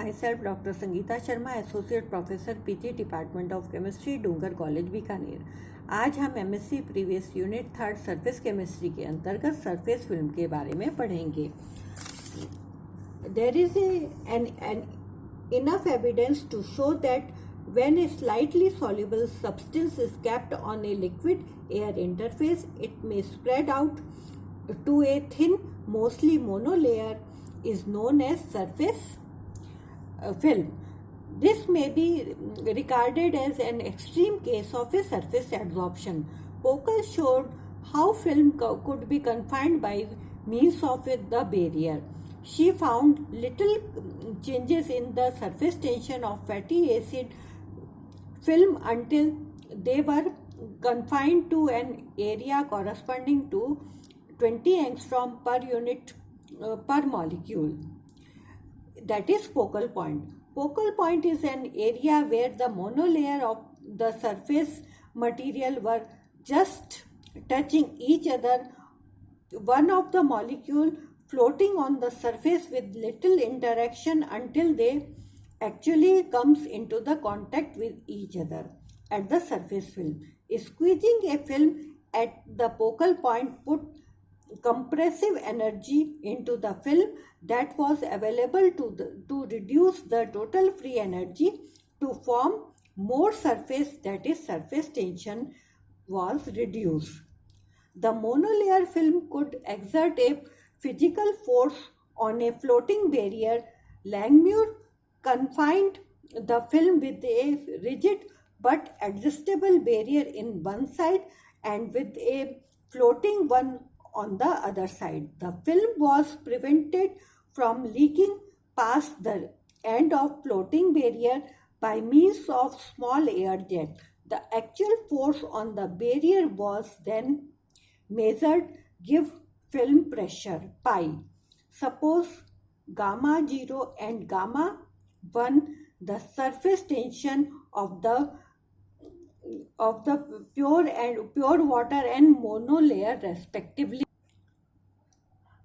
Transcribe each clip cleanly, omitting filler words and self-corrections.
myself Dr. Sangeeta Sharma, Associate Professor PG Department of Chemistry, Dungar college Bikaner. आज हम MSc previous unit third surface chemistry के अंतर्गत surface film के बारे में पढ़ेंगे। There is an enough evidence to show that when a slightly soluble substance is kept on a liquid air interface, it may spread out to a thin, mostly monolayer is known as surface film. This may be regarded as an extreme case of a surface adsorption. Pocal showed how film could be confined by means of the barrier. She found little changes in the surface tension of fatty acid film until they were confined to an area corresponding to 20 angstrom per unit per molecule. That is focal point. Focal point is an area where the monolayer of the surface material were just touching each other, one of the molecule floating on the surface with little interaction until they actually comes into the contact with each other at the surface film. Squeezing a film at the focal point put compressive energy into the film that was available to reduce the total free energy to form more surface, that is surface tension was reduced. The monolayer film could exert a physical force on a floating barrier. Langmuir confined the film with a rigid but adjustable barrier in one side and with a floating one on the other side. The film was prevented from leaking past the end of floating barrier by means of small air jet. The actual force on the barrier was then measured, give film pressure pi. Suppose gamma 0 and gamma 1 the surface tension of the pure water and monolayer respectively.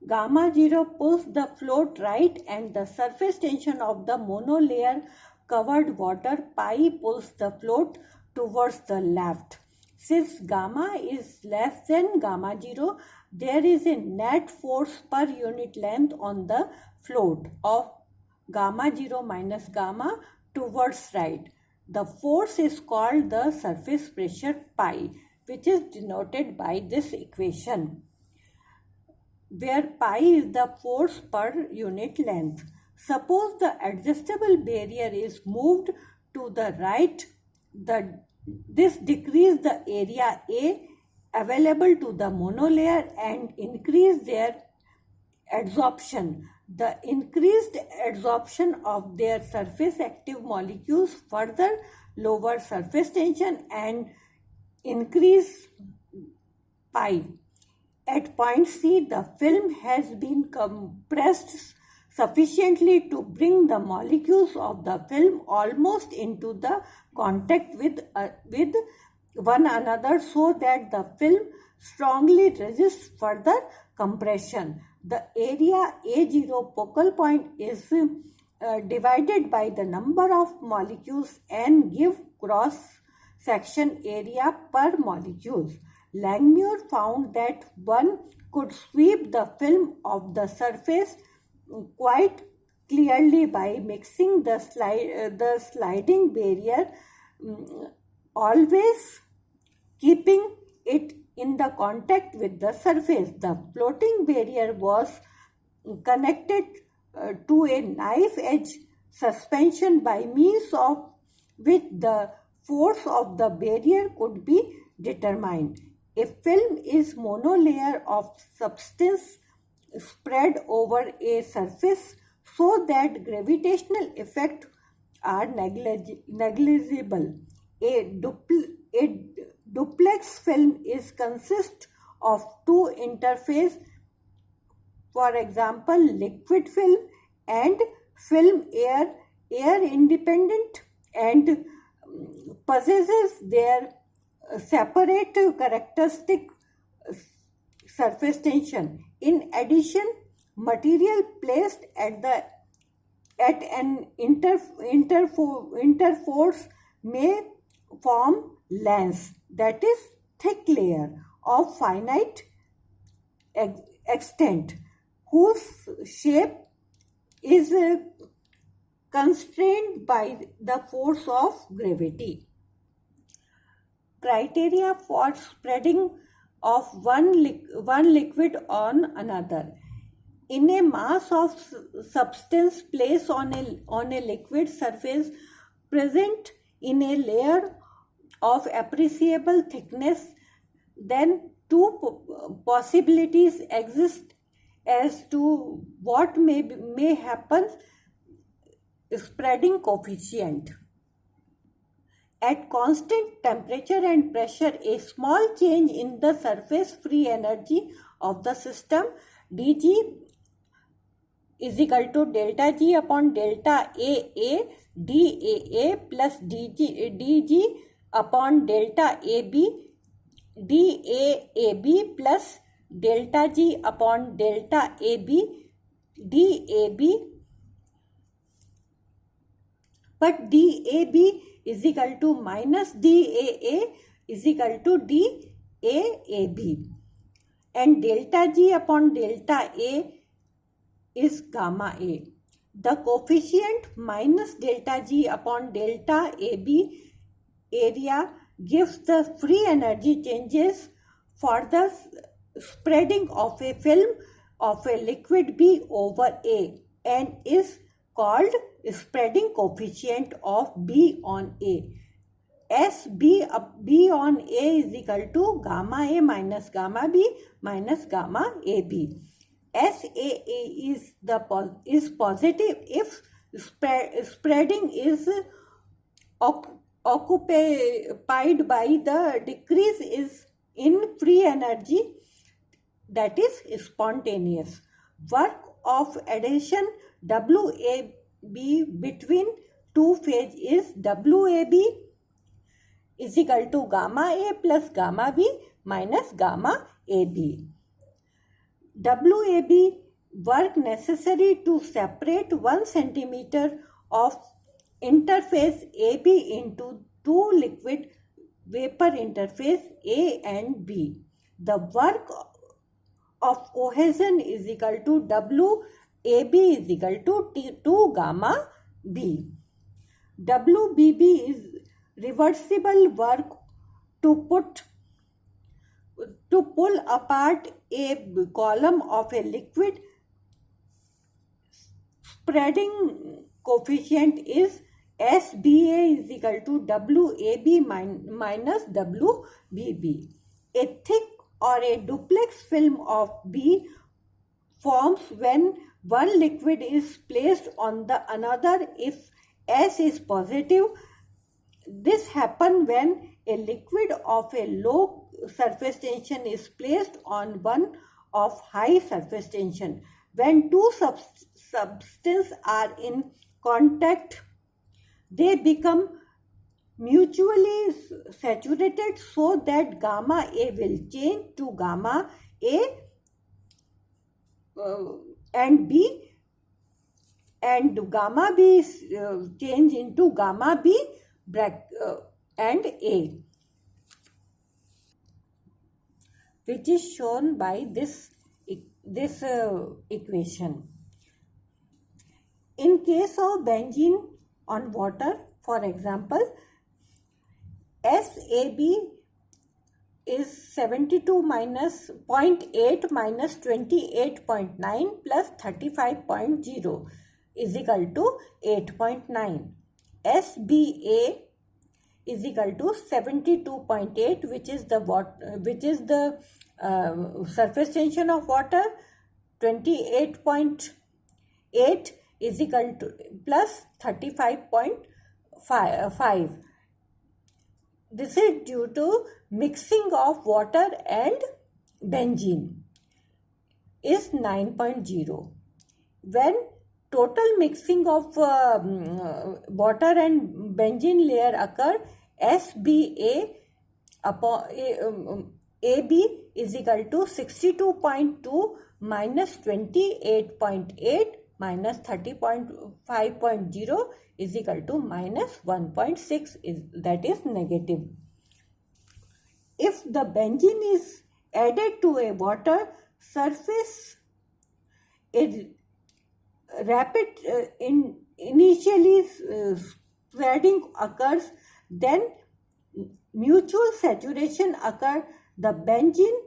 Gamma 0 pulls the float right and the surface tension of the monolayer covered water pi pulls the float towards the left. Since gamma is less than gamma 0, there is a net force per unit length on the float of gamma 0 minus gamma towards right. The force is called the surface pressure pi, which is denoted by this equation, where pi is the force per unit length. Suppose the adjustable barrier is moved to the right, this decreases the area A available to the monolayer and increase their adsorption. The increased adsorption of their surface active molecules further lower surface tension and increase pi. At point C, the film has been compressed sufficiently to bring the molecules of the film almost into the contact with one another so that the film strongly resists further compression. The area A0 focal point is divided by the number of molecules and give cross section area per molecules. Langmuir found that one could sweep the film of the surface quite clearly by mixing the sliding barrier, always keeping it in the contact with the surface. The floating barrier was connected to a knife edge suspension by means of which the force of the barrier could be determined. A film is monolayer of substance spread over a surface so that gravitational effects are negligible. A duplex film is consist of two interfaces, for example liquid film and film air independent, and possesses their separate characteristic surface tension. In addition, material placed at the at an interforce may form lens, that is thick layer of finite extent whose shape is constrained by the force of gravity. Criteria for spreading of one liquid on another. In a mass of substance placed on a liquid surface present in a layer of appreciable thickness, then two possibilities exist as to what may happen: spreading coefficient. At constant temperature and pressure, a small change in the surface free energy of the system dG is equal to delta G upon delta AA dAA plus dG upon delta AB dAAB plus delta G upon delta AB dAB, but dAB is equal to minus dAA is equal to dAAB, and delta G upon delta A is gamma A. The coefficient minus delta G upon delta AB area gives the free energy changes for the spreading of a film of a liquid B over A and is called spreading coefficient of B on A. B on A is equal to gamma A minus gamma B minus gamma AB. SAA is positive if spreading is occupied by the decrease is in free energy, that is spontaneous. Work of addition WAB between two phase is WAB is equal to gamma A plus gamma B minus gamma AB. WAB work necessary to separate 1 centimeter of interface AB into two liquid vapor interface A and B. The work of cohesion is equal to WAB is equal to 2 gamma B. WBB is reversible work to pull apart a column of a liquid. Spreading coefficient is SBA is equal to WAB minus WBB. A thick or a duplex film of B forms when one liquid is placed on the another if S is positive. This happens when a liquid of a low surface tension is placed on one of high surface tension. When two substances are in contact, they become mutually saturated so that gamma A will change to gamma A and B, and gamma B is changed into gamma B and A, which is shown by this equation. In case of benzene on water, for example, SAB is 72 minus 0.8 minus 28.9 plus 35.0 is equal to 8.9. SBA is equal to 72.8, which is the surface tension of water. 28.8 is equal to plus 35.5. This is due to mixing of water and benzene is 9.0. When total mixing of water and benzene layer occur, SBA upon AB is equal to 62.2 minus 28.8 minus 30.5.0 is equal to minus 1.6, that is negative. If the benzene is added to a water surface, a rapid initially spreading occurs, then mutual saturation occurs. The benzene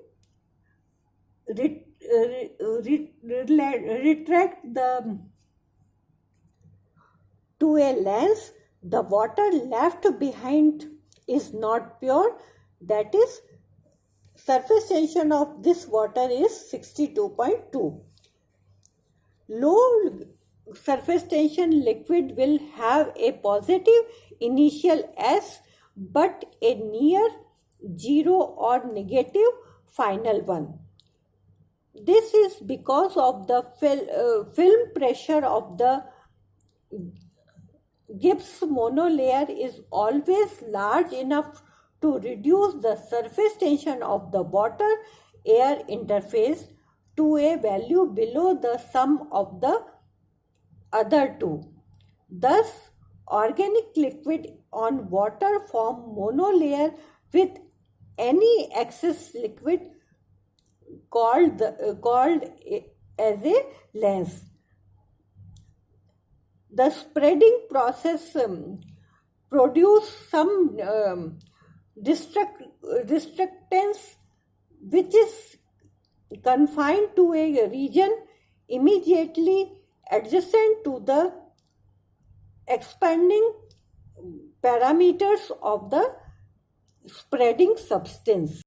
retract to a lens. The water left behind is not pure, that is, surface tension of this water is 62.2. Low surface tension liquid will have a positive initial S but a near zero or negative final one. This is because of the film pressure of the Gibbs monolayer is always large enough to reduce the surface tension of the water-air interface to a value below the sum of the other two. Thus, organic liquid on water form monolayer with any excess liquid called as a lens. The spreading process produce some destructance which is confined to a region immediately adjacent to the expanding parameters of the spreading substance.